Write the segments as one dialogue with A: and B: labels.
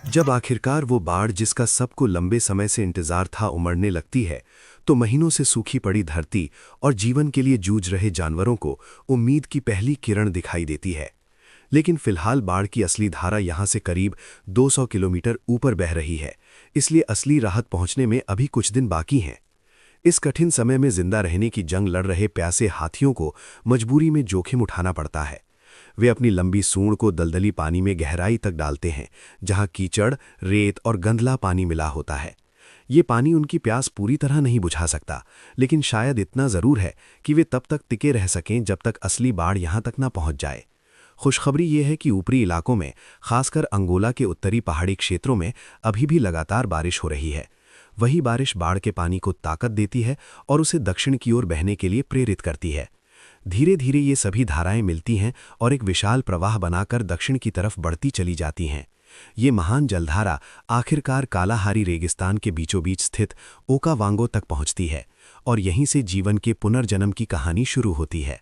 A: जब आखिरकार वो बाढ़ जिसका सबको लंबे समय से इंतजार था उमड़ने लगती है, तो महीनों से सूखी पड़ी धरती और जीवन के लिए जूझ रहे जानवरों को उम्मीद की पहली किरण दिखाई देती है। लेकिन फिलहाल बाढ़ की असली धारा यहाँ से करीब 200 किलोमीटर ऊपर बह रही है, इसलिए असली राहत पहुँचने में अभी कुछ दिन बाकी हैं। इस कठिन समय में जिंदा रहने की जंग लड़ रहे प्यासे हाथियों को मजबूरी में जोखिम उठाना पड़ता है। वे अपनी लंबी सूंड को दलदली पानी में गहराई तक डालते हैं, जहां कीचड़, रेत और गंधला पानी मिला होता है। ये पानी उनकी प्यास पूरी तरह नहीं बुझा सकता, लेकिन शायद इतना ज़रूर है कि वे तब तक टिके रह सकें जब तक असली बाढ़ यहां तक न पहुंच जाए। खुशखबरी ये है कि ऊपरी इलाकों में, खासकर अंगोला के उत्तरी पहाड़ी क्षेत्रों में, अभी भी लगातार बारिश हो रही है। वही बारिश बाढ़ के पानी को ताकत देती है और उसे दक्षिण की ओर बहने के लिए प्रेरित करती है। धीरे धीरे ये सभी धाराएं मिलती हैं और एक विशाल प्रवाह बनाकर दक्षिण की तरफ बढ़ती चली जाती हैं। ये महान जलधारा आखिरकार कालाहारी रेगिस्तान के बीचों बीच स्थित ओकावांगो तक पहुंचती है और यहीं से जीवन के पुनर्जन्म की कहानी शुरू होती है।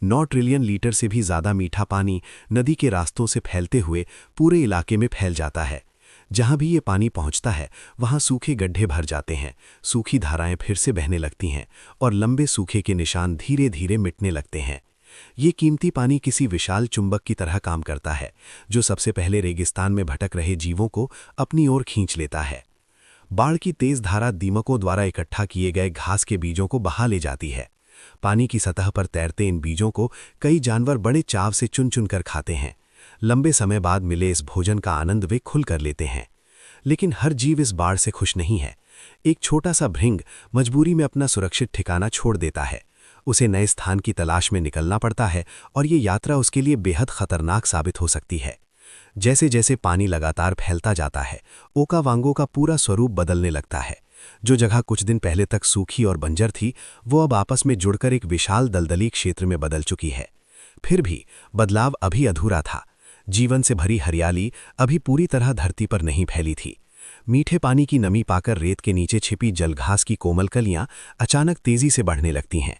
A: 9 ट्रिलियन लीटर से भी ज़्यादा मीठा पानी नदी के रास्तों से फैलते हुए पूरे इलाके में फैल जाता है। जहां भी ये पानी पहुंचता है, वहां सूखे गड्ढे भर जाते हैं, सूखी धाराएं फिर से बहने लगती हैं और लंबे सूखे के निशान धीरे धीरे मिटने लगते हैं। ये कीमती पानी किसी विशाल चुंबक की तरह काम करता है, जो सबसे पहले रेगिस्तान में भटक रहे जीवों को अपनी ओर खींच लेता है। बाढ़ की तेज धारा दीमकों द्वारा इकट्ठा किए गए घास के बीजों को बहा ले जाती है। पानी की सतह पर तैरते इन बीजों को कई जानवर बड़े चाव से चुन चुन कर खाते हैं। लंबे समय बाद मिले इस भोजन का आनंद वे खुल कर लेते हैं। लेकिन हर जीव इस बाढ़ से खुश नहीं है। एक छोटा सा भृंग मजबूरी में अपना सुरक्षित ठिकाना छोड़ देता है। उसे नए स्थान की तलाश में निकलना पड़ता है और ये यात्रा उसके लिए बेहद खतरनाक साबित हो सकती है। जैसे जैसे पानी लगातार फैलता जाता है, ओकावांगो का पूरा स्वरूप बदलने लगता है। जो जगह कुछ दिन पहले तक सूखी और बंजर थी, वो अब आपस में जुड़कर एक विशाल दलदली क्षेत्र में बदल चुकी है। फिर भी बदलाव अभी अधूरा था। जीवन से भरी हरियाली अभी पूरी तरह धरती पर नहीं फैली थी। मीठे पानी की नमी पाकर रेत के नीचे छिपी जलघास की कोमल कलियां अचानक तेजी से बढ़ने लगती हैं।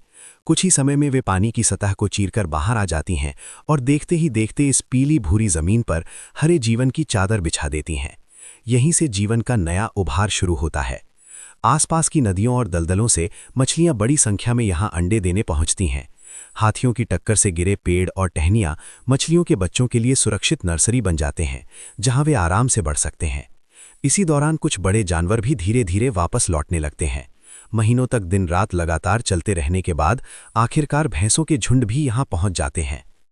A: कुछ ही समय में वे पानी की सतह को चीरकर बाहर आ जाती हैं और देखते ही देखते इस पीली भूरी जमीन पर हरे जीवन की चादर बिछा देती हैं। यहीं से जीवन का नया उभार शुरू होता है। आसपास की नदियों और दलदलों से मछलियां बड़ी संख्या में यहां अंडे देने पहुंचती हैं। हाथियों की टक्कर से गिरे पेड़ और टहनियां मछलियों के बच्चों के लिए सुरक्षित नर्सरी बन जाते हैं, जहां वे आराम से बढ़ सकते हैं। इसी दौरान कुछ बड़े जानवर भी धीरे धीरे वापस लौटने लगते हैं। महीनों तक दिन रात लगातार चलते रहने के बाद आखिरकार भैंसों के झुंड भी यहां पहुंच जाते हैं।